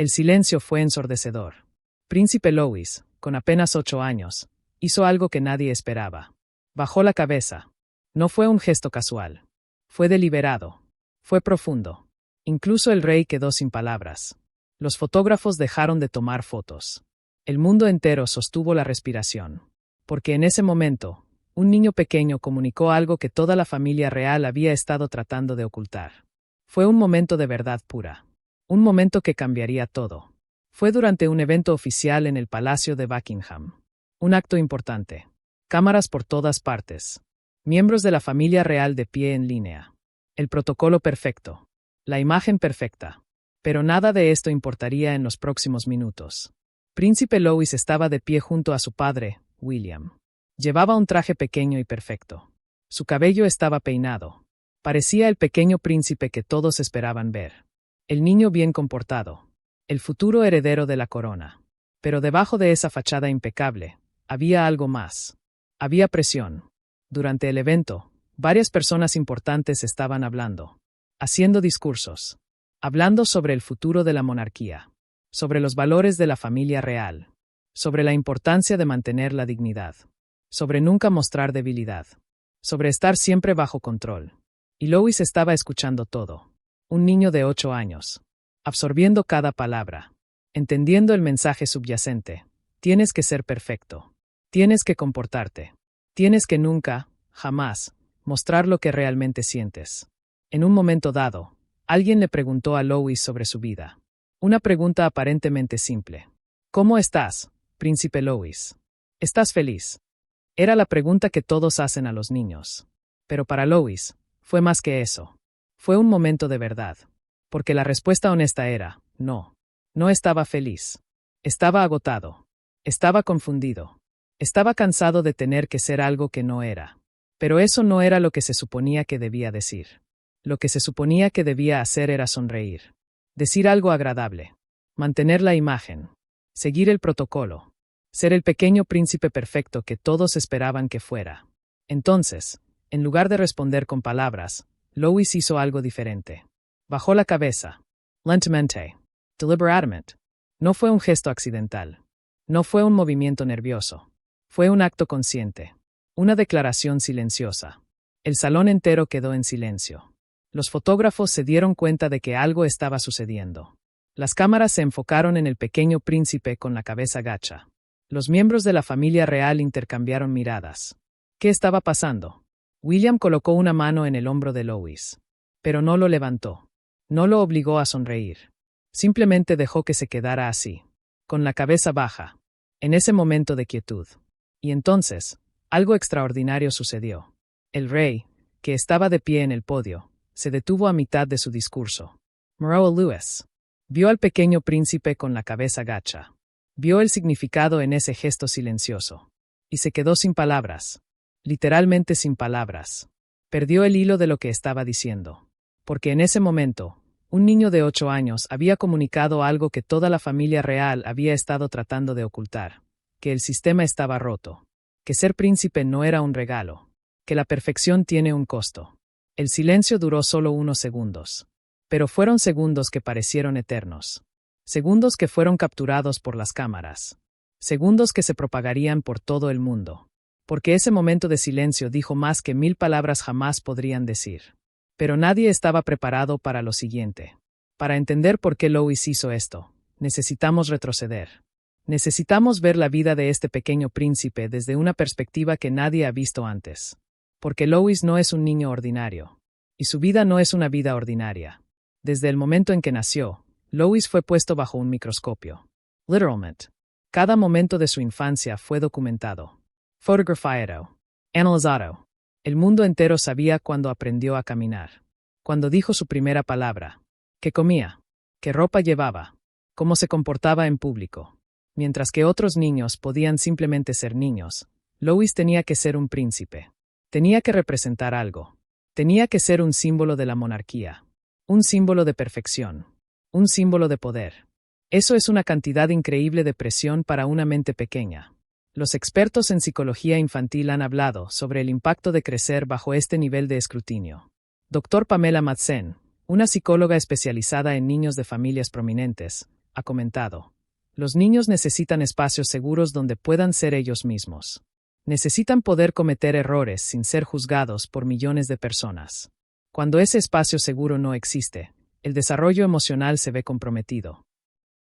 El silencio fue ensordecedor. Príncipe Louis, con apenas 8 años, hizo algo que nadie esperaba. Bajó la cabeza. No fue un gesto casual. Fue deliberado. Fue profundo. Incluso el rey quedó sin palabras. Los fotógrafos dejaron de tomar fotos. El mundo entero sostuvo la respiración. Porque en ese momento, un niño pequeño comunicó algo que toda la familia real había estado tratando de ocultar. Fue un momento de verdad pura. Un momento que cambiaría todo. Fue durante un evento oficial en el Palacio de Buckingham. Un acto importante. Cámaras por todas partes. Miembros de la familia real de pie en línea. El protocolo perfecto. La imagen perfecta. Pero nada de esto importaría en los próximos minutos. Príncipe Louis estaba de pie junto a su padre, William. Llevaba un traje pequeño y perfecto. Su cabello estaba peinado. Parecía el pequeño príncipe que todos esperaban ver. El niño bien comportado. El futuro heredero de la corona. Pero debajo de esa fachada impecable, había algo más. Había presión. Durante el evento, varias personas importantes estaban hablando. Haciendo discursos. Hablando sobre el futuro de la monarquía. Sobre los valores de la familia real. Sobre la importancia de mantener la dignidad. Sobre nunca mostrar debilidad. Sobre estar siempre bajo control. Y Louis estaba escuchando todo. Un niño de 8 años. Absorbiendo cada palabra. Entendiendo el mensaje subyacente. Tienes que ser perfecto. Tienes que comportarte. Tienes que nunca, jamás, mostrar lo que realmente sientes. En un momento dado, alguien le preguntó a Louis sobre su vida. Una pregunta aparentemente simple. ¿Cómo estás, príncipe Louis? ¿Estás feliz? Era la pregunta que todos hacen a los niños. Pero para Louis, fue más que eso. Fue un momento de verdad. Porque la respuesta honesta era, no. No estaba feliz. Estaba agotado. Estaba confundido. Estaba cansado de tener que ser algo que no era. Pero eso no era lo que se suponía que debía decir. Lo que se suponía que debía hacer era sonreír. Decir algo agradable. Mantener la imagen. Seguir el protocolo. Ser el pequeño príncipe perfecto que todos esperaban que fuera. Entonces, en lugar de responder con palabras, Louis hizo algo diferente. Bajó la cabeza. Lentamente. Deliberadamente. No fue un gesto accidental. No fue un movimiento nervioso. Fue un acto consciente. Una declaración silenciosa. El salón entero quedó en silencio. Los fotógrafos se dieron cuenta de que algo estaba sucediendo. Las cámaras se enfocaron en el pequeño príncipe con la cabeza gacha. Los miembros de la familia real intercambiaron miradas. ¿Qué estaba pasando? William colocó una mano en el hombro de Louis. Pero no lo levantó. No lo obligó a sonreír. Simplemente dejó que se quedara así, con la cabeza baja, en ese momento de quietud. Y entonces, algo extraordinario sucedió. El rey, que estaba de pie en el podio, se detuvo a mitad de su discurso. Moroa Lewis vio al pequeño príncipe con la cabeza gacha. Vio el significado en ese gesto silencioso. Y se quedó sin palabras. Literalmente sin palabras. Perdió el hilo de lo que estaba diciendo. Porque en ese momento, un niño de 8 años había comunicado algo que toda la familia real había estado tratando de ocultar. Que el sistema estaba roto. Que ser príncipe no era un regalo. Que la perfección tiene un costo. El silencio duró solo unos segundos. Pero fueron segundos que parecieron eternos. Segundos que fueron capturados por las cámaras. Segundos que se propagarían por todo el mundo. Porque ese momento de silencio dijo más que 1000 palabras jamás podrían decir. Pero nadie estaba preparado para lo siguiente. Para entender por qué Louis hizo esto, necesitamos retroceder. Necesitamos ver la vida de este pequeño príncipe desde una perspectiva que nadie ha visto antes. Porque Louis no es un niño ordinario. Y su vida no es una vida ordinaria. Desde el momento en que nació, Louis fue puesto bajo un microscopio. Literalmente. Cada momento de su infancia fue documentado. Fotografiado. Analizado. El mundo entero sabía cuando aprendió a caminar. Cuando dijo su primera palabra. Qué comía. Qué ropa llevaba. Cómo se comportaba en público. Mientras que otros niños podían simplemente ser niños, Louis tenía que ser un príncipe. Tenía que representar algo. Tenía que ser un símbolo de la monarquía. Un símbolo de perfección. Un símbolo de poder. Eso es una cantidad increíble de presión para una mente pequeña. Los expertos en psicología infantil han hablado sobre el impacto de crecer bajo este nivel de escrutinio. Dr. Pamela Madsen, una psicóloga especializada en niños de familias prominentes, ha comentado. Los niños necesitan espacios seguros donde puedan ser ellos mismos. Necesitan poder cometer errores sin ser juzgados por millones de personas. Cuando ese espacio seguro no existe, el desarrollo emocional se ve comprometido.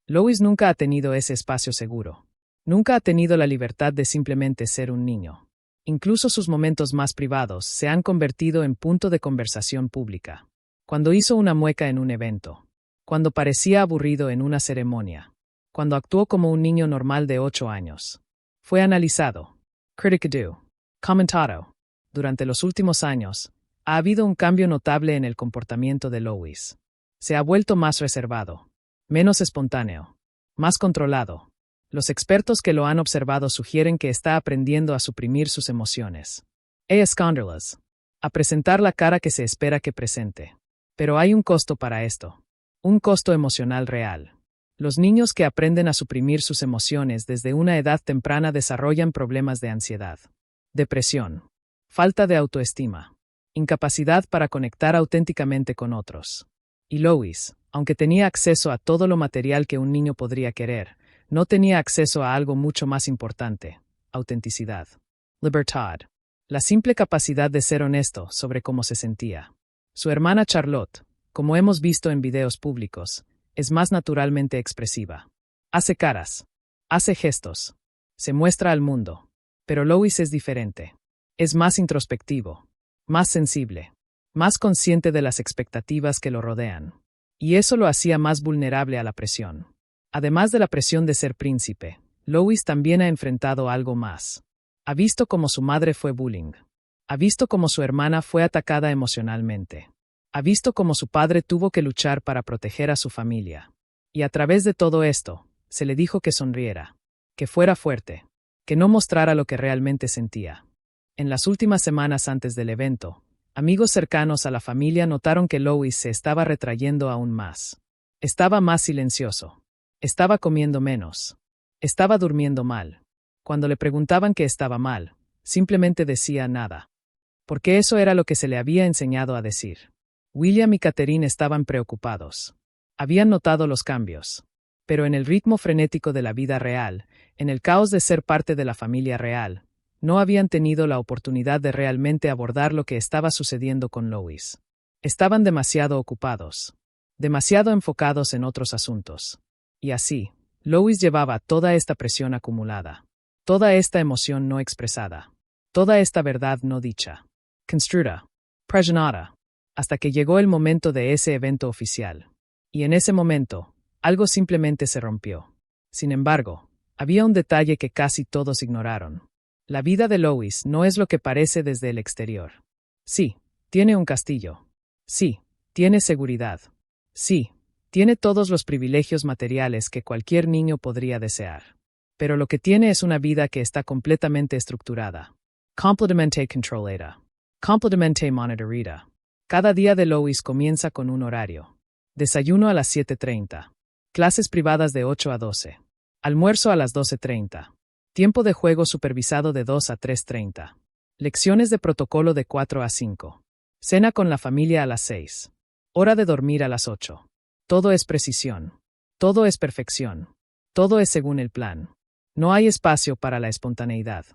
Lois nunca ha tenido ese espacio seguro. Nunca ha tenido la libertad de simplemente ser un niño. Incluso sus momentos más privados se han convertido en punto de conversación pública. Cuando hizo una mueca en un evento. Cuando parecía aburrido en una ceremonia. Cuando actuó como un niño normal de 8 años. Fue analizado. Criticado. Comentado. Durante los últimos años, ha habido un cambio notable en el comportamiento de Lois. Se ha vuelto más reservado. Menos espontáneo. Más controlado. Los expertos que lo han observado sugieren que está aprendiendo a suprimir sus emociones. A esconderlas. A presentar la cara que se espera que presente. Pero hay un costo para esto. Un costo emocional real. Los niños que aprenden a suprimir sus emociones desde una edad temprana desarrollan problemas de ansiedad, depresión, falta de autoestima, incapacidad para conectar auténticamente con otros. Y Lois, aunque tenía acceso a todo lo material que un niño podría querer, no tenía acceso a algo mucho más importante: autenticidad. Libertad. La simple capacidad de ser honesto sobre cómo se sentía. Su hermana Charlotte, como hemos visto en videos públicos, es más naturalmente expresiva. Hace caras. Hace gestos. Se muestra al mundo. Pero Lois es diferente. Es más introspectivo. Más sensible. Más consciente de las expectativas que lo rodean. Y eso lo hacía más vulnerable a la presión. Además de la presión de ser príncipe, Lois también ha enfrentado algo más. Ha visto cómo su madre fue bullying. Ha visto cómo su hermana fue atacada emocionalmente. Ha visto cómo su padre tuvo que luchar para proteger a su familia. Y a través de todo esto, se le dijo que sonriera, que fuera fuerte, que no mostrara lo que realmente sentía. En las últimas semanas antes del evento, amigos cercanos a la familia notaron que Lois se estaba retrayendo aún más. Estaba más silencioso. Estaba comiendo menos. Estaba durmiendo mal. Cuando le preguntaban qué estaba mal, simplemente decía nada. Porque eso era lo que se le había enseñado a decir. William y Catherine estaban preocupados. Habían notado los cambios. Pero en el ritmo frenético de la vida real, en el caos de ser parte de la familia real, no habían tenido la oportunidad de realmente abordar lo que estaba sucediendo con Lois. Estaban demasiado ocupados. Demasiado enfocados en otros asuntos. Y así, Lois llevaba toda esta presión acumulada. Toda esta emoción no expresada. Toda esta verdad no dicha. Construida. Presionada. Hasta que llegó el momento de ese evento oficial. Y en ese momento, algo simplemente se rompió. Sin embargo, había un detalle que casi todos ignoraron. La vida de Lois no es lo que parece desde el exterior. Sí, tiene un castillo. Sí, tiene seguridad. Sí, tiene todos los privilegios materiales que cualquier niño podría desear. Pero lo que tiene es una vida que está completamente estructurada. Completamente controlada. Completamente monitorada. Cada día de Lois comienza con un horario. Desayuno a las 7:30. Clases privadas de 8 a 12. Almuerzo a las 12:30. Tiempo de juego supervisado de 2 a 3:30. Lecciones de protocolo de 4 a 5. Cena con la familia a las 6. Hora de dormir a las 8. Todo es precisión. Todo es perfección. Todo es según el plan. No hay espacio para la espontaneidad.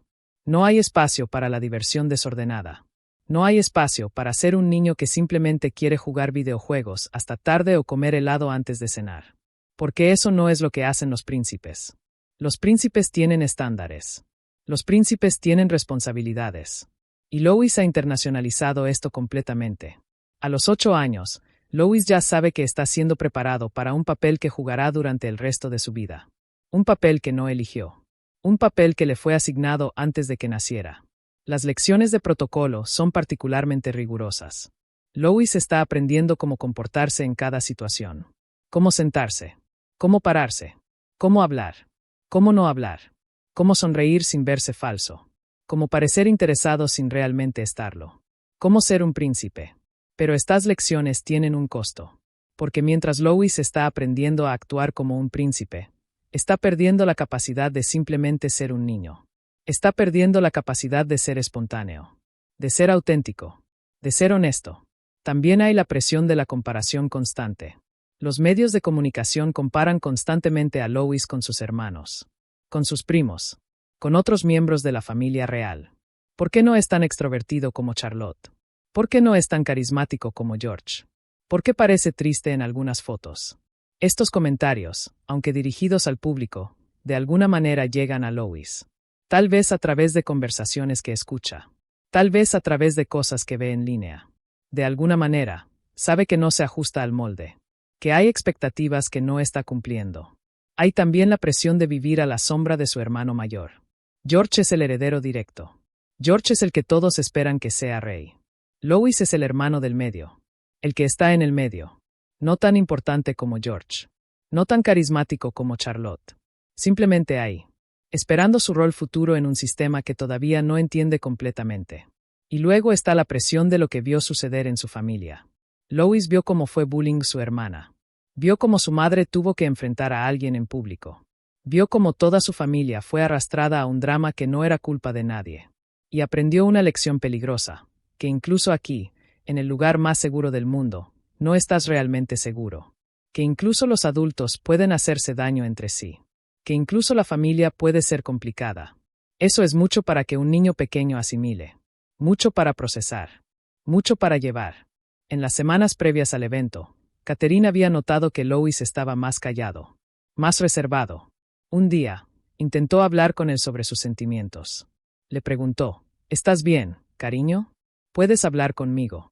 No hay espacio para la diversión desordenada. No hay espacio para ser un niño que simplemente quiere jugar videojuegos hasta tarde o comer helado antes de cenar. Porque eso no es lo que hacen los príncipes. Los príncipes tienen estándares. Los príncipes tienen responsabilidades. Y Lois ha internacionalizado esto completamente. A los 8 años, Lois ya sabe que está siendo preparado para un papel que jugará durante el resto de su vida. Un papel que no eligió. Un papel que le fue asignado antes de que naciera. Las lecciones de protocolo son particularmente rigurosas. Lois está aprendiendo cómo comportarse en cada situación. Cómo sentarse. Cómo pararse. Cómo hablar. Cómo no hablar. Cómo sonreír sin verse falso. Cómo parecer interesado sin realmente estarlo. Cómo ser un príncipe. Pero estas lecciones tienen un costo. Porque mientras Lois está aprendiendo a actuar como un príncipe, está perdiendo la capacidad de simplemente ser un niño. Está perdiendo la capacidad de ser espontáneo. De ser auténtico. De ser honesto. También hay la presión de la comparación constante. Los medios de comunicación comparan constantemente a Lois con sus hermanos, con sus primos, con otros miembros de la familia real. ¿Por qué no es tan extrovertido como Charlotte? ¿Por qué no es tan carismático como George? ¿Por qué parece triste en algunas fotos? Estos comentarios, aunque dirigidos al público, de alguna manera llegan a Lois. Tal vez a través de conversaciones que escucha. Tal vez a través de cosas que ve en línea. De alguna manera, sabe que no se ajusta al molde. Que hay expectativas que no está cumpliendo. Hay también la presión de vivir a la sombra de su hermano mayor. George es el heredero directo. George es el que todos esperan que sea rey. Lois es el hermano del medio. El que está en el medio. No tan importante como George. No tan carismático como Charlotte. Simplemente ahí. Esperando su rol futuro en un sistema que todavía no entiende completamente. Y luego está la presión de lo que vio suceder en su familia. Lois vio cómo fue bullying su hermana. Vio cómo su madre tuvo que enfrentar a alguien en público. Vio cómo toda su familia fue arrastrada a un drama que no era culpa de nadie. Y aprendió una lección peligrosa, que incluso aquí, en el lugar más seguro del mundo, no estás realmente seguro. Que incluso los adultos pueden hacerse daño entre sí. Que incluso la familia puede ser complicada. Eso es mucho para que un niño pequeño asimile. Mucho para procesar. Mucho para llevar. En las semanas previas al evento, Catherine había notado que Lois estaba más callado. Más reservado. Un día, intentó hablar con él sobre sus sentimientos. Le preguntó, ¿estás bien, cariño? ¿Puedes hablar conmigo?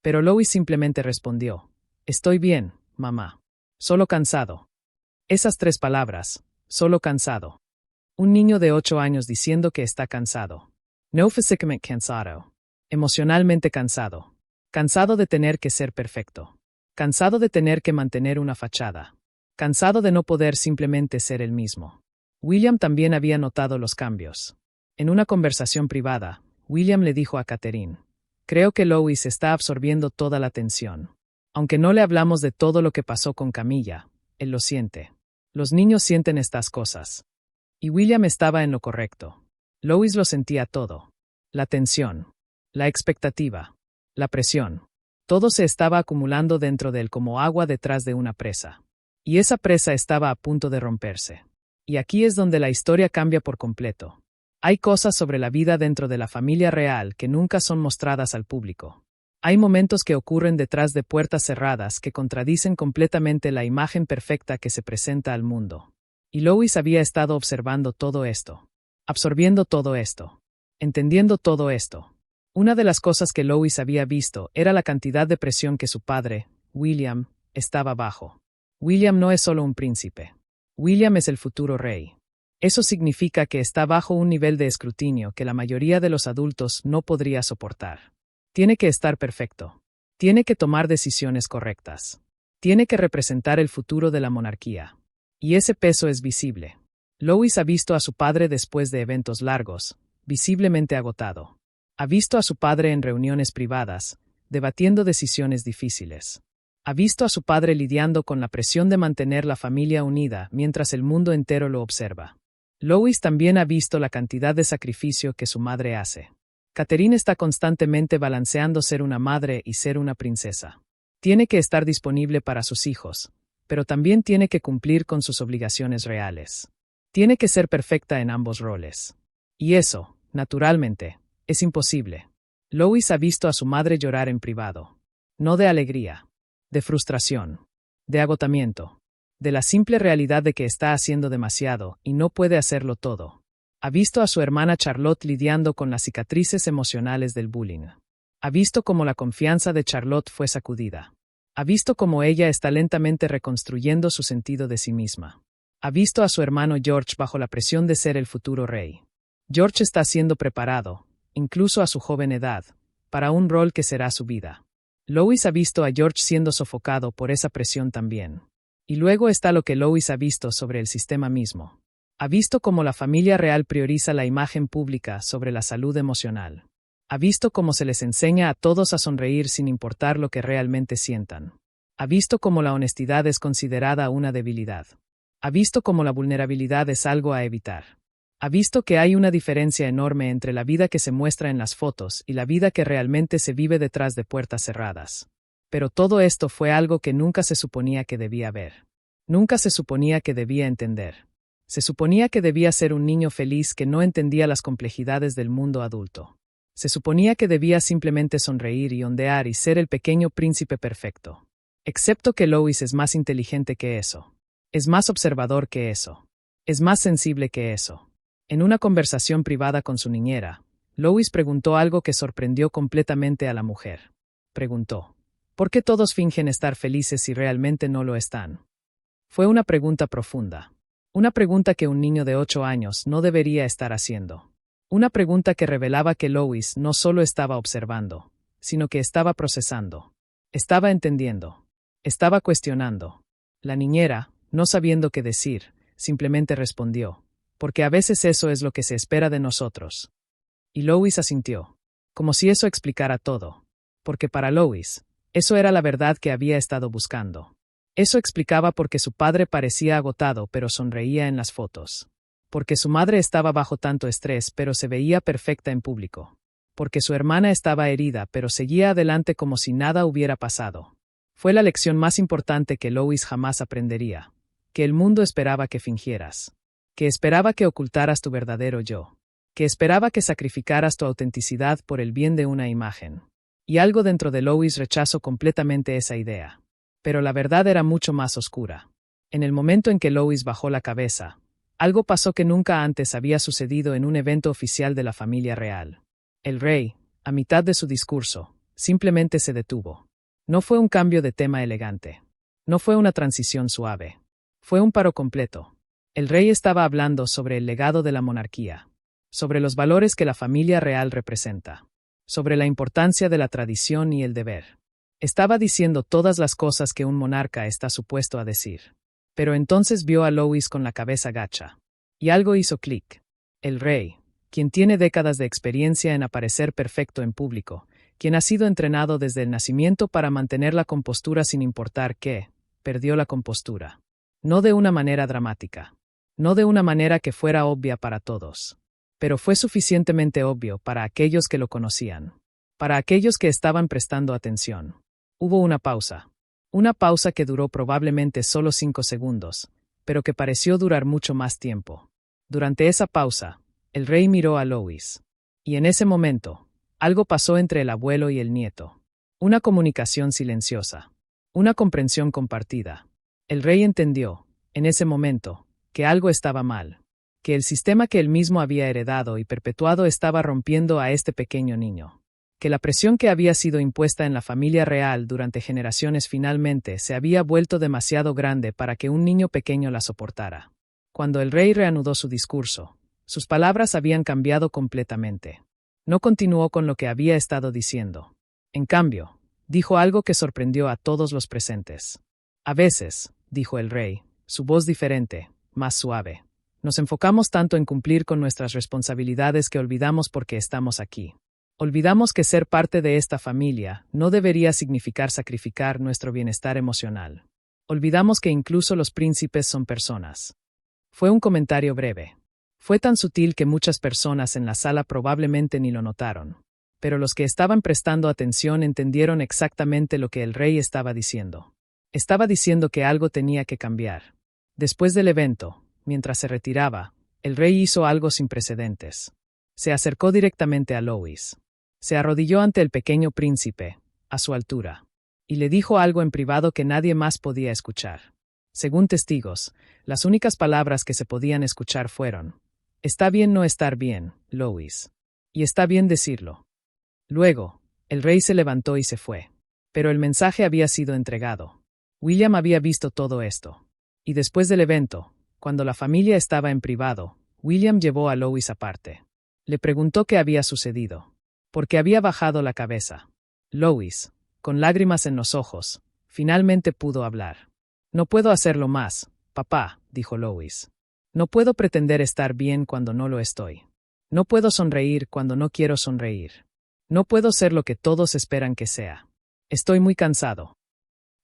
Pero Lois simplemente respondió, estoy bien, mamá. Solo cansado. Esas 3 palabras, solo cansado. Un niño de 8 años diciendo que está cansado. No físicamente cansado. Emocionalmente cansado. Cansado de tener que ser perfecto. Cansado de tener que mantener una fachada. Cansado de no poder simplemente ser el mismo. William también había notado los cambios. En una conversación privada, William le dijo a Catherine, creo que Lois está absorbiendo toda la atención. Aunque no le hablamos de todo lo que pasó con Camilla, él lo siente. Los niños sienten estas cosas. Y William estaba en lo correcto. Lois lo sentía todo. La tensión. La expectativa. La presión. Todo se estaba acumulando dentro de él como agua detrás de una presa. Y esa presa estaba a punto de romperse. Y aquí es donde la historia cambia por completo. Hay cosas sobre la vida dentro de la familia real que nunca son mostradas al público. Hay momentos que ocurren detrás de puertas cerradas que contradicen completamente la imagen perfecta que se presenta al mundo. Y Lois había estado observando todo esto. Absorbiendo todo esto. Entendiendo todo esto. Una de las cosas que Lois había visto era la cantidad de presión que su padre, William, estaba bajo. William no es solo un príncipe. William es el futuro rey. Eso significa que está bajo un nivel de escrutinio que la mayoría de los adultos no podría soportar. Tiene que estar perfecto. Tiene que tomar decisiones correctas. Tiene que representar el futuro de la monarquía. Y ese peso es visible. Lois ha visto a su padre después de eventos largos, visiblemente agotado. Ha visto a su padre en reuniones privadas, debatiendo decisiones difíciles. Ha visto a su padre lidiando con la presión de mantener la familia unida mientras el mundo entero lo observa. Lois también ha visto la cantidad de sacrificio que su madre hace. Catherine está constantemente balanceando ser una madre y ser una princesa. Tiene que estar disponible para sus hijos, pero también tiene que cumplir con sus obligaciones reales. Tiene que ser perfecta en ambos roles. Y eso, naturalmente, es imposible. Lois ha visto a su madre llorar en privado. No de alegría, de frustración, de agotamiento, de la simple realidad de que está haciendo demasiado y no puede hacerlo todo. Ha visto a su hermana Charlotte lidiando con las cicatrices emocionales del bullying. Ha visto cómo la confianza de Charlotte fue sacudida. Ha visto cómo ella está lentamente reconstruyendo su sentido de sí misma. Ha visto a su hermano George bajo la presión de ser el futuro rey. George está siendo preparado, incluso a su joven edad, para un rol que será su vida. Lois ha visto a George siendo sofocado por esa presión también. Y luego está lo que Lois ha visto sobre el sistema mismo. Ha visto cómo la familia real prioriza la imagen pública sobre la salud emocional. Ha visto cómo se les enseña a todos a sonreír sin importar lo que realmente sientan. Ha visto cómo la honestidad es considerada una debilidad. Ha visto cómo la vulnerabilidad es algo a evitar. Ha visto que hay una diferencia enorme entre la vida que se muestra en las fotos y la vida que realmente se vive detrás de puertas cerradas. Pero todo esto fue algo que nunca se suponía que debía ver. Nunca se suponía que debía entender. Se suponía que debía ser un niño feliz que no entendía las complejidades del mundo adulto. Se suponía que debía simplemente sonreír y ondear y ser el pequeño príncipe perfecto. Excepto que Lois es más inteligente que eso. Es más observador que eso. Es más sensible que eso. En una conversación privada con su niñera, Lois preguntó algo que sorprendió completamente a la mujer. Preguntó: ¿por qué todos fingen estar felices si realmente no lo están? Fue una pregunta profunda. Una pregunta que un niño de 8 años no debería estar haciendo. Una pregunta que revelaba que Lois no solo estaba observando, sino que estaba procesando. Estaba entendiendo. Estaba cuestionando. La niñera, no sabiendo qué decir, simplemente respondió: porque a veces eso es lo que se espera de nosotros. Y Lois asintió. Como si eso explicara todo. Porque para Lois, eso era la verdad que había estado buscando. Eso explicaba por qué su padre parecía agotado pero sonreía en las fotos. Porque su madre estaba bajo tanto estrés pero se veía perfecta en público. Porque su hermana estaba herida pero seguía adelante como si nada hubiera pasado. Fue la lección más importante que Lois jamás aprendería. Que el mundo esperaba que fingieras. Que esperaba que ocultaras tu verdadero yo. Que esperaba que sacrificaras tu autenticidad por el bien de una imagen. Y algo dentro de Lois rechazó completamente esa idea. Pero la verdad era mucho más oscura. En el momento en que Lois bajó la cabeza, algo pasó que nunca antes había sucedido en un evento oficial de la familia real. El rey, a mitad de su discurso, simplemente se detuvo. No fue un cambio de tema elegante. No fue una transición suave. Fue un paro completo. El rey estaba hablando sobre el legado de la monarquía, sobre los valores que la familia real representa, sobre la importancia de la tradición y el deber. Estaba diciendo todas las cosas que un monarca está supuesto a decir. Pero entonces vio a Lois con la cabeza gacha. Y algo hizo clic. El rey, quien tiene décadas de experiencia en aparecer perfecto en público, quien ha sido entrenado desde el nacimiento para mantener la compostura sin importar qué, perdió la compostura. No de una manera dramática. No de una manera que fuera obvia para todos. Pero fue suficientemente obvio para aquellos que lo conocían. Para aquellos que estaban prestando atención. Hubo una pausa. Una pausa que duró probablemente solo 5 segundos, pero que pareció durar mucho más tiempo. Durante esa pausa, el rey miró a Lois. Y en ese momento, algo pasó entre el abuelo y el nieto. Una comunicación silenciosa. Una comprensión compartida. El rey entendió, en ese momento, que algo estaba mal. Que el sistema que él mismo había heredado y perpetuado estaba rompiendo a este pequeño niño. Que la presión que había sido impuesta en la familia real durante generaciones finalmente se había vuelto demasiado grande para que un niño pequeño la soportara. Cuando el rey reanudó su discurso, sus palabras habían cambiado completamente. No continuó con lo que había estado diciendo. En cambio, dijo algo que sorprendió a todos los presentes. A veces, dijo el rey, su voz diferente, más suave, nos enfocamos tanto en cumplir con nuestras responsabilidades que olvidamos por qué estamos aquí. Olvidamos que ser parte de esta familia no debería significar sacrificar nuestro bienestar emocional. Olvidamos que incluso los príncipes son personas. Fue un comentario breve. Fue tan sutil que muchas personas en la sala probablemente ni lo notaron. Pero los que estaban prestando atención entendieron exactamente lo que el rey estaba diciendo. Estaba diciendo que algo tenía que cambiar. Después del evento, mientras se retiraba, el rey hizo algo sin precedentes. Se acercó directamente a Lois. Se arrodilló ante el pequeño príncipe, a su altura, y le dijo algo en privado que nadie más podía escuchar. Según testigos, las únicas palabras que se podían escuchar fueron: «Está bien no estar bien, Lois. Y está bien decirlo». Luego, el rey se levantó y se fue. Pero el mensaje había sido entregado. William había visto todo esto. Y después del evento, cuando la familia estaba en privado, William llevó a Lois aparte. Le preguntó qué había sucedido. Porque había bajado la cabeza. Lois, con lágrimas en los ojos, finalmente pudo hablar. «No puedo hacerlo más, papá», dijo Lois. «No puedo pretender estar bien cuando no lo estoy. No puedo sonreír cuando no quiero sonreír. No puedo ser lo que todos esperan que sea. Estoy muy cansado».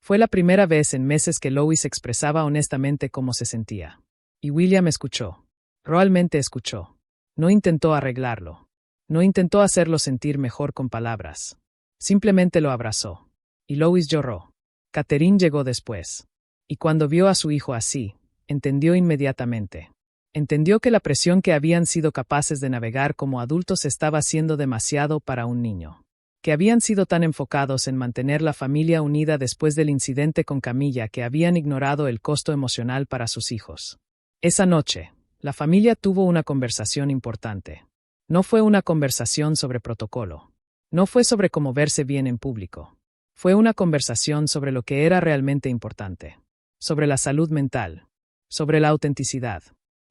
Fue la primera vez en meses que Lois expresaba honestamente cómo se sentía. Y William escuchó. Realmente escuchó. No intentó arreglarlo. No intentó hacerlo sentir mejor con palabras. Simplemente lo abrazó. Y Lois lloró. Catherine llegó después. Y cuando vio a su hijo así, entendió inmediatamente. Entendió que la presión que habían sido capaces de navegar como adultos estaba siendo demasiado para un niño. Que habían sido tan enfocados en mantener la familia unida después del incidente con Camilla que habían ignorado el costo emocional para sus hijos. Esa noche, la familia tuvo una conversación importante. No fue una conversación sobre protocolo. No fue sobre cómo verse bien en público. Fue una conversación sobre lo que era realmente importante. Sobre la salud mental. Sobre la autenticidad.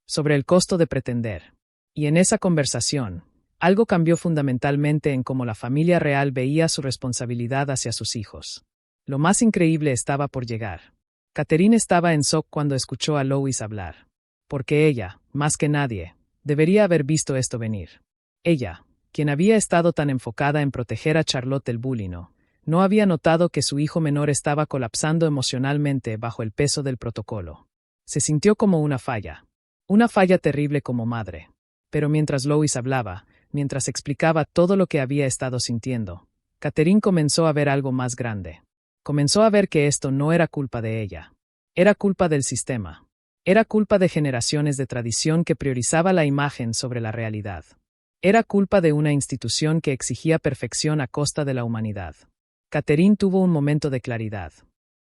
Sobre el costo de pretender. Y en esa conversación, algo cambió fundamentalmente en cómo la familia real veía su responsabilidad hacia sus hijos. Lo más increíble estaba por llegar. Catherine estaba en shock cuando escuchó a Lois hablar. Porque ella, más que nadie, debería haber visto esto venir. Ella, quien había estado tan enfocada en proteger a Charlotte del bullying, no había notado que su hijo menor estaba colapsando emocionalmente bajo el peso del protocolo. Se sintió como una falla terrible como madre. Pero mientras Lois hablaba, mientras explicaba todo lo que había estado sintiendo, Catherine comenzó a ver algo más grande. Comenzó a ver que esto no era culpa de ella. Era culpa del sistema. Era culpa de generaciones de tradición que priorizaba la imagen sobre la realidad. Era culpa de una institución que exigía perfección a costa de la humanidad. Catherine tuvo un momento de claridad.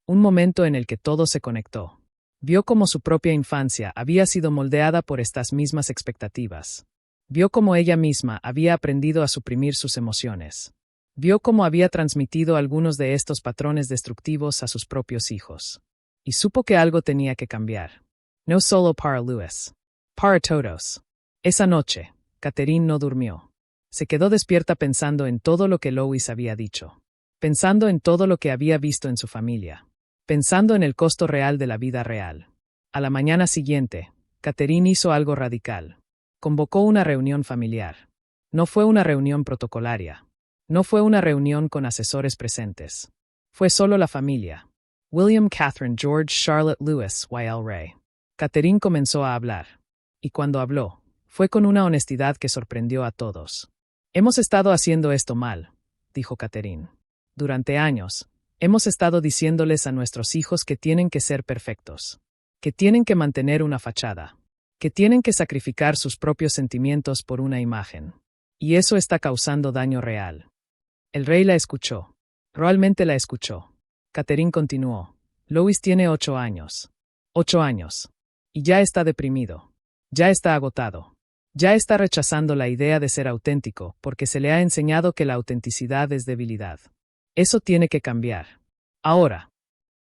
Un momento en el que todo se conectó. Vio cómo su propia infancia había sido moldeada por estas mismas expectativas. Vio cómo ella misma había aprendido a suprimir sus emociones. Vio cómo había transmitido algunos de estos patrones destructivos a sus propios hijos. Y supo que algo tenía que cambiar. No solo para Lewis. Para todos. Esa noche, Catherine no durmió. Se quedó despierta pensando en todo lo que Lois había dicho. Pensando en todo lo que había visto en su familia. Pensando en el costo real de la vida real. A la mañana siguiente, Catherine hizo algo radical. Convocó una reunión familiar. No fue una reunión protocolaria. No fue una reunión con asesores presentes. Fue solo la familia. William, Catherine, George, Charlotte, Lewis, Y.L. Ray. Catherine comenzó a hablar. Y cuando habló, fue con una honestidad que sorprendió a todos. Hemos estado haciendo esto mal, dijo Catherine. Durante años, hemos estado diciéndoles a nuestros hijos que tienen que ser perfectos. Que tienen que mantener una fachada. Que tienen que sacrificar sus propios sentimientos por una imagen. Y eso está causando daño real. El rey la escuchó. Realmente la escuchó. Catherine continuó. Lois tiene 8 años. 8 años. Y ya está deprimido. Ya está agotado. Ya está rechazando la idea de ser auténtico porque se le ha enseñado que la autenticidad es debilidad. Eso tiene que cambiar. Ahora.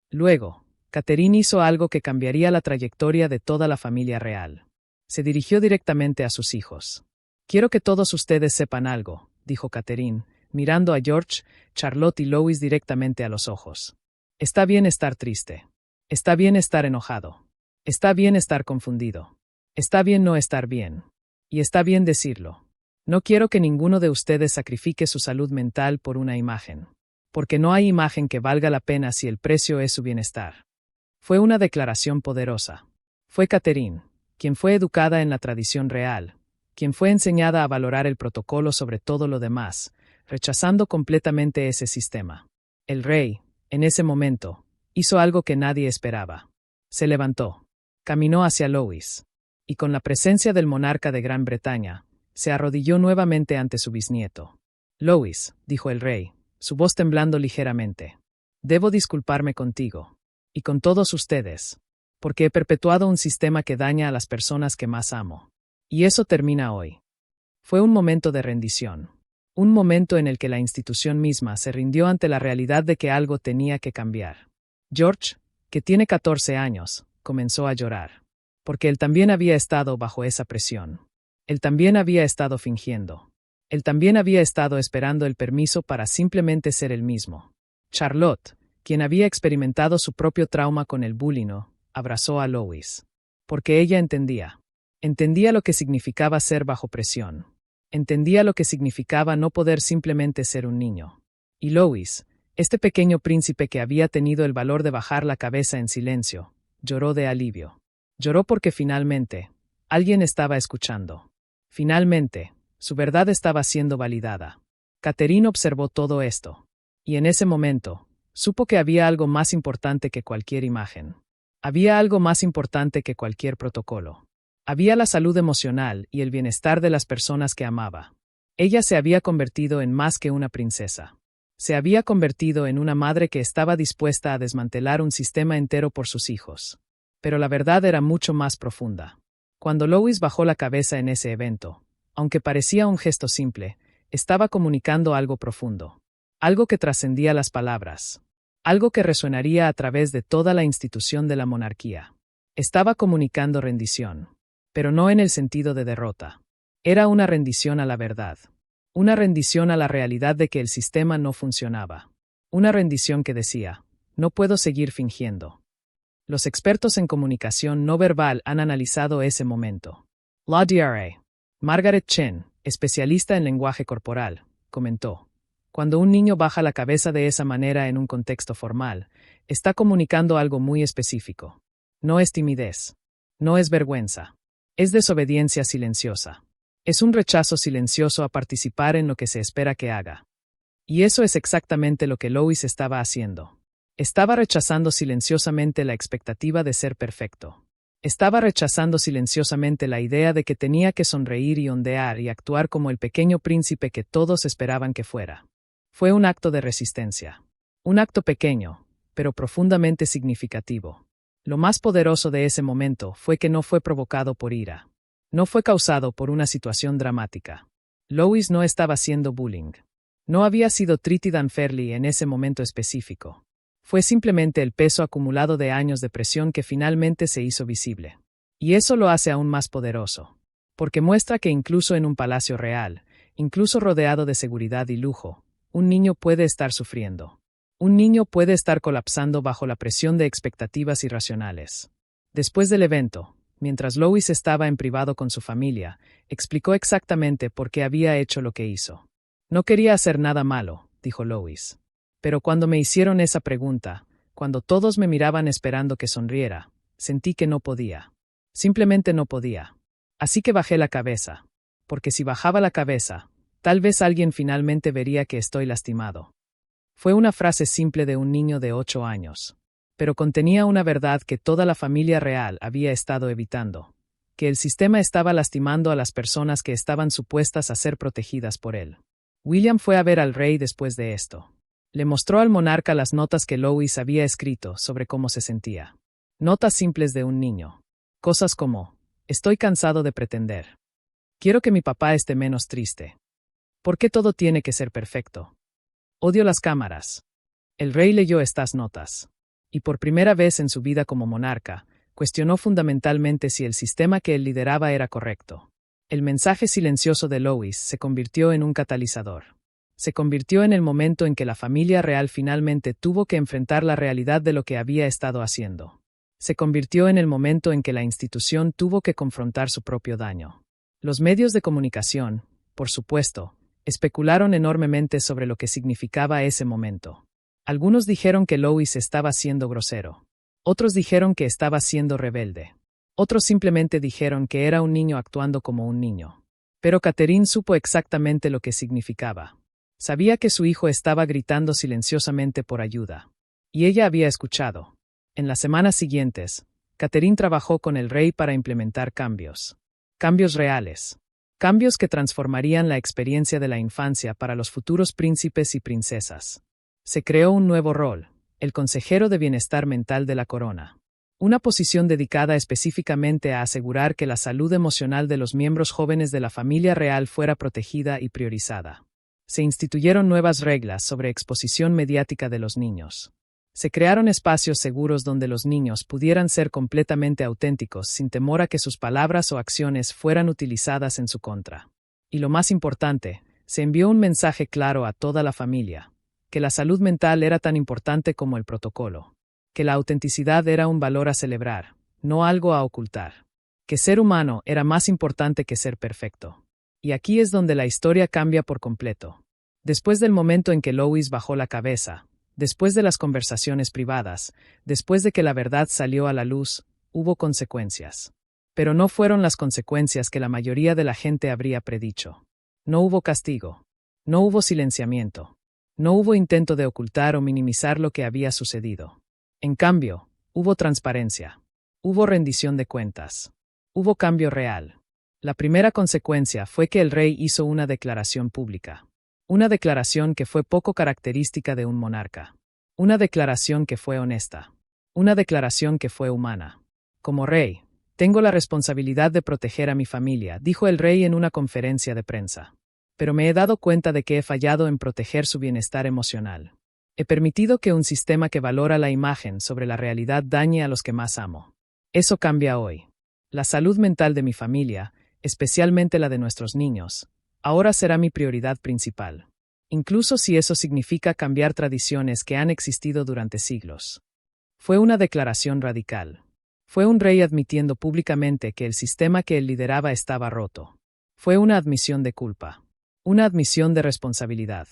Luego, Catherine hizo algo que cambiaría la trayectoria de toda la familia real. Se dirigió directamente a sus hijos. Quiero que todos ustedes sepan algo, dijo Catherine, mirando a George, Charlotte y Lois directamente a los ojos. Está bien estar triste. Está bien estar enojado. Está bien estar confundido. Está bien no estar bien. Y está bien decirlo. No quiero que ninguno de ustedes sacrifique su salud mental por una imagen. Porque no hay imagen que valga la pena si el precio es su bienestar. Fue una declaración poderosa. Fue Catherine, quien fue educada en la tradición real, quien fue enseñada a valorar el protocolo sobre todo lo demás, rechazando completamente ese sistema. El rey, en ese momento, hizo algo que nadie esperaba. Se levantó. Caminó hacia Lois. Y con la presencia del monarca de Gran Bretaña, se arrodilló nuevamente ante su bisnieto. Lois, dijo el rey, su voz temblando ligeramente. Debo disculparme contigo. Y con todos ustedes. Porque he perpetuado un sistema que daña a las personas que más amo. Y eso termina hoy. Fue un momento de rendición. Un momento en el que la institución misma se rindió ante la realidad de que algo tenía que cambiar. George, que tiene 14 años, comenzó a llorar. Porque él también había estado bajo esa presión. Él también había estado fingiendo. Él también había estado esperando el permiso para simplemente ser el mismo. Charlotte, quien había experimentado su propio trauma con el bullying, abrazó a Lois. Porque ella entendía. Entendía lo que significaba ser bajo presión. Entendía lo que significaba no poder simplemente ser un niño. Y Lois, este pequeño príncipe que había tenido el valor de bajar la cabeza en silencio, lloró de alivio. Lloró porque finalmente, alguien estaba escuchando. Finalmente, su verdad estaba siendo validada. Catherine observó todo esto. Y en ese momento, Supo que había algo más importante que cualquier imagen. Había algo más importante que cualquier protocolo. Había la salud emocional y el bienestar de las personas que amaba. Ella se había convertido en más que una princesa. Se había convertido en una madre que estaba dispuesta a desmantelar un sistema entero por sus hijos. Pero la verdad era mucho más profunda. Cuando Lois bajó la cabeza en ese evento, aunque parecía un gesto simple, estaba comunicando algo profundo. Algo que trascendía las palabras. Algo que resonaría a través de toda la institución de la monarquía. Estaba comunicando rendición. Pero no en el sentido de derrota. Era una rendición a la verdad. Una rendición a la realidad de que el sistema no funcionaba. Una rendición que decía, no puedo seguir fingiendo. Los expertos en comunicación no verbal han analizado ese momento. La Dra. Margaret Chen, especialista en lenguaje corporal, comentó. Cuando un niño baja la cabeza de esa manera en un contexto formal, está comunicando algo muy específico. No es timidez. No es vergüenza. Es desobediencia silenciosa. Es un rechazo silencioso a participar en lo que se espera que haga. Y eso es exactamente lo que Lois estaba haciendo. Estaba rechazando silenciosamente la expectativa de ser perfecto. Estaba rechazando silenciosamente la idea de que tenía que sonreír y ondear y actuar como el pequeño príncipe que todos esperaban que fuera. Fue un acto de resistencia. Un acto pequeño, pero profundamente significativo. Lo más poderoso de ese momento fue que no fue provocado por ira. No fue causado por una situación dramática. Lois no estaba haciendo bullying. No había sido treated unfairly en ese momento específico. Fue simplemente el peso acumulado de años de presión que finalmente se hizo visible. Y eso lo hace aún más poderoso. Porque muestra que incluso en un palacio real, incluso rodeado de seguridad y lujo, un niño puede estar sufriendo. Un niño puede estar colapsando bajo la presión de expectativas irracionales. Después del evento, mientras Lois estaba en privado con su familia, explicó exactamente por qué había hecho lo que hizo. No quería hacer nada malo, dijo Lois. Pero cuando me hicieron esa pregunta, cuando todos me miraban esperando que sonriera, sentí que no podía. Simplemente no podía. Así que bajé la cabeza. Porque si bajaba la cabeza, tal vez alguien finalmente vería que estoy lastimado. Fue una frase simple de un niño de 8 años. Pero contenía una verdad que toda la familia real había estado evitando. Que el sistema estaba lastimando a las personas que estaban supuestas a ser protegidas por él. William fue a ver al rey después de esto. Le mostró al monarca las notas que Lois había escrito sobre cómo se sentía. Notas simples de un niño. Cosas como, estoy cansado de pretender. Quiero que mi papá esté menos triste. ¿Por qué todo tiene que ser perfecto? Odio las cámaras. El rey leyó estas notas. Y por primera vez en su vida como monarca, cuestionó fundamentalmente si el sistema que él lideraba era correcto. El mensaje silencioso de Lois se convirtió en un catalizador. Se convirtió en el momento en que la familia real finalmente tuvo que enfrentar la realidad de lo que había estado haciendo. Se convirtió en el momento en que la institución tuvo que confrontar su propio daño. Los medios de comunicación, por supuesto, especularon enormemente sobre lo que significaba ese momento. Algunos dijeron que Lois estaba siendo grosero. Otros dijeron que estaba siendo rebelde. Otros simplemente dijeron que era un niño actuando como un niño. Pero Catherine supo exactamente lo que significaba. Sabía que su hijo estaba gritando silenciosamente por ayuda. Y ella había escuchado. En las semanas siguientes, Catherine trabajó con el rey para implementar cambios. Cambios reales. Cambios que transformarían la experiencia de la infancia para los futuros príncipes y princesas. Se creó un nuevo rol, el consejero de bienestar mental de la corona. Una posición dedicada específicamente a asegurar que la salud emocional de los miembros jóvenes de la familia real fuera protegida y priorizada. Se instituyeron nuevas reglas sobre exposición mediática de los niños. Se crearon espacios seguros donde los niños pudieran ser completamente auténticos sin temor a que sus palabras o acciones fueran utilizadas en su contra. Y lo más importante, se envió un mensaje claro a toda la familia, que la salud mental era tan importante como el protocolo, que la autenticidad era un valor a celebrar, no algo a ocultar, que ser humano era más importante que ser perfecto. Y aquí es donde la historia cambia por completo. Después del momento en que Lois bajó la cabeza, después de las conversaciones privadas, después de que la verdad salió a la luz, hubo consecuencias. Pero no fueron las consecuencias que la mayoría de la gente habría predicho. No hubo castigo. No hubo silenciamiento. No hubo intento de ocultar o minimizar lo que había sucedido. En cambio, hubo transparencia. Hubo rendición de cuentas. Hubo cambio real. La primera consecuencia fue que el rey hizo una declaración pública. Una declaración que fue poco característica de un monarca. Una declaración que fue honesta. Una declaración que fue humana. Como rey, tengo la responsabilidad de proteger a mi familia, dijo el rey en una conferencia de prensa. Pero me he dado cuenta de que he fallado en proteger su bienestar emocional. He permitido que un sistema que valora la imagen sobre la realidad dañe a los que más amo. Eso cambia hoy. La salud mental de mi familia, especialmente la de nuestros niños, ahora será mi prioridad principal. Incluso si eso significa cambiar tradiciones que han existido durante siglos. Fue una declaración radical. Fue un rey admitiendo públicamente que el sistema que él lideraba estaba roto. Fue una admisión de culpa. Una admisión de responsabilidad.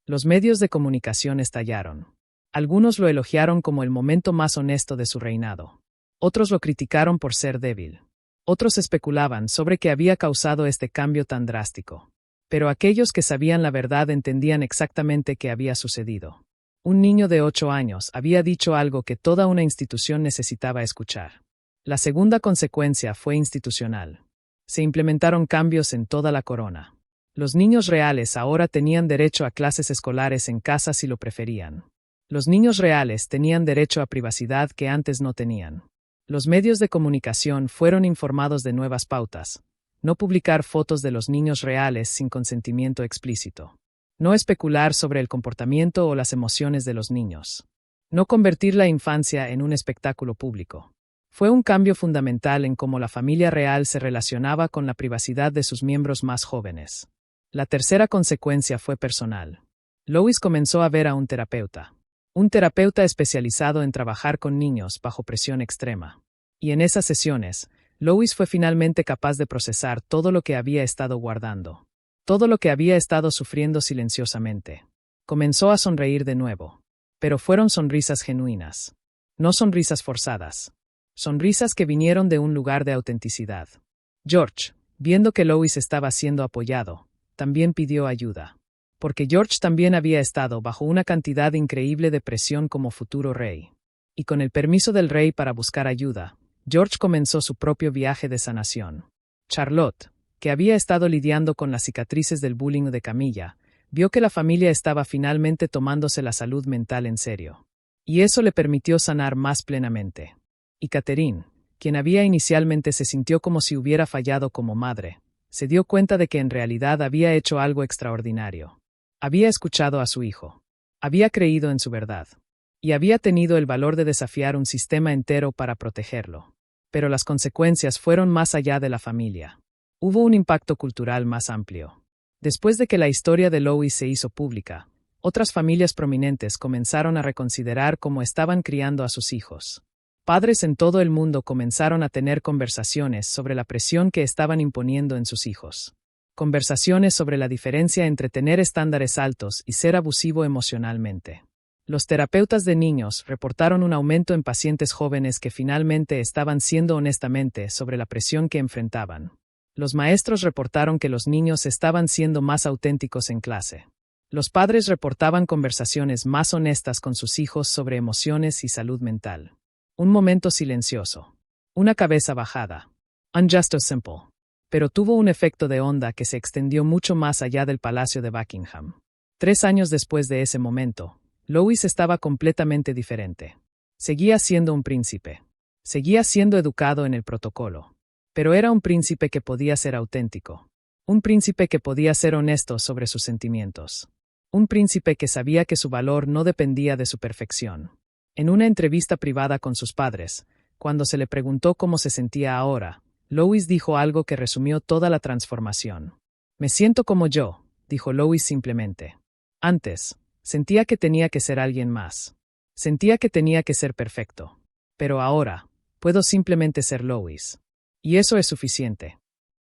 Los medios de comunicación estallaron. Algunos lo elogiaron como el momento más honesto de su reinado. Otros lo criticaron por ser débil. Otros especulaban sobre qué había causado este cambio tan drástico. Pero aquellos que sabían la verdad entendían exactamente qué había sucedido. Un niño de 8 años había dicho algo que toda una institución necesitaba escuchar. La segunda consecuencia fue institucional. Se implementaron cambios en toda la corona. Los niños reales ahora tenían derecho a clases escolares en casa si lo preferían. Los niños reales tenían derecho a privacidad que antes no tenían. Los medios de comunicación fueron informados de nuevas pautas. No publicar fotos de los niños reales sin consentimiento explícito. No especular sobre el comportamiento o las emociones de los niños. No convertir la infancia en un espectáculo público. Fue un cambio fundamental en cómo la familia real se relacionaba con la privacidad de sus miembros más jóvenes. La tercera consecuencia fue personal. Lois comenzó a ver a un terapeuta. Un terapeuta especializado en trabajar con niños bajo presión extrema. Y en esas sesiones, Lois fue finalmente capaz de procesar todo lo que había estado guardando. Todo lo que había estado sufriendo silenciosamente. Comenzó a sonreír de nuevo. Pero fueron sonrisas genuinas. No sonrisas forzadas. Sonrisas que vinieron de un lugar de autenticidad. George, viendo que Lois estaba siendo apoyado, también pidió ayuda. Porque George también había estado bajo una cantidad increíble de presión como futuro rey. Y con el permiso del rey para buscar ayuda, George comenzó su propio viaje de sanación. Charlotte, que había estado lidiando con las cicatrices del bullying de Camilla, vio que la familia estaba finalmente tomándose la salud mental en serio. Y eso le permitió sanar más plenamente. Y Catherine, quien había inicialmente se sintió como si hubiera fallado como madre, se dio cuenta de que en realidad había hecho algo extraordinario. Había escuchado a su hijo. Había creído en su verdad. Y había tenido el valor de desafiar un sistema entero para protegerlo. Pero las consecuencias fueron más allá de la familia. Hubo un impacto cultural más amplio. Después de que la historia de Lois se hizo pública, otras familias prominentes comenzaron a reconsiderar cómo estaban criando a sus hijos. Padres en todo el mundo comenzaron a tener conversaciones sobre la presión que estaban imponiendo en sus hijos. Conversaciones sobre la diferencia entre tener estándares altos y ser abusivo emocionalmente. Los terapeutas de niños reportaron un aumento en pacientes jóvenes que finalmente estaban siendo honestamente sobre la presión que enfrentaban. Los maestros reportaron que los niños estaban siendo más auténticos en clase. Los padres reportaban conversaciones más honestas con sus hijos sobre emociones y salud mental. Un momento silencioso. Una cabeza bajada. Unjust or simple. Pero tuvo un efecto de onda que se extendió mucho más allá del Palacio de Buckingham. 3 años después de ese momento, Lois estaba completamente diferente. Seguía siendo un príncipe. Seguía siendo educado en el protocolo. Pero era un príncipe que podía ser auténtico. Un príncipe que podía ser honesto sobre sus sentimientos. Un príncipe que sabía que su valor no dependía de su perfección. En una entrevista privada con sus padres, cuando se le preguntó cómo se sentía ahora, Lois dijo algo que resumió toda la transformación. Me siento como yo, dijo Lois simplemente. Antes, sentía que tenía que ser alguien más. Sentía que tenía que ser perfecto. Pero ahora, puedo simplemente ser Lois. Y eso es suficiente.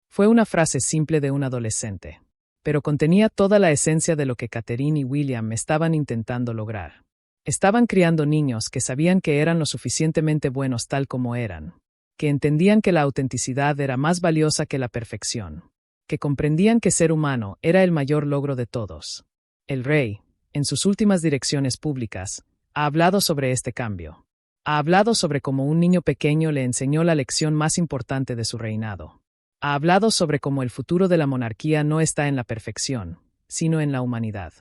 Fue una frase simple de un adolescente, pero contenía toda la esencia de lo que Catherine y William estaban intentando lograr. Estaban criando niños que sabían que eran lo suficientemente buenos tal como eran, que entendían que la autenticidad era más valiosa que la perfección, que comprendían que ser humano era el mayor logro de todos. El rey, En sus últimas direcciones públicas, ha hablado sobre este cambio. Ha hablado sobre cómo un niño pequeño le enseñó la lección más importante de su reinado. Ha hablado sobre cómo el futuro de la monarquía no está en la perfección, sino en la humanidad.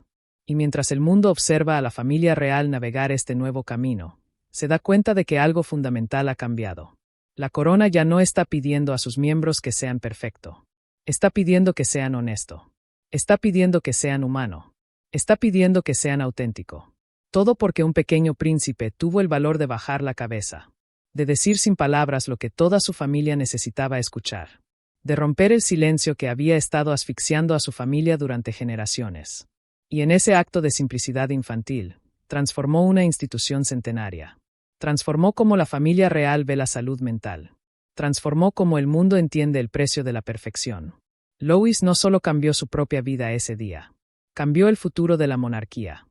Y mientras el mundo observa a la familia real navegar este nuevo camino, se da cuenta de que algo fundamental ha cambiado. La corona ya no está pidiendo a sus miembros que sean perfectos. Está pidiendo que sean honestos. Está pidiendo que sean humanos. Está pidiendo que sean auténticos. Todo porque un pequeño príncipe tuvo el valor de bajar la cabeza, de decir sin palabras lo que toda su familia necesitaba escuchar, de romper el silencio que había estado asfixiando a su familia durante generaciones. Y en ese acto de simplicidad infantil, transformó una institución centenaria. Transformó cómo la familia real ve la salud mental. Transformó cómo el mundo entiende el precio de la perfección. Louis no solo cambió su propia vida ese día, cambió el futuro de la monarquía.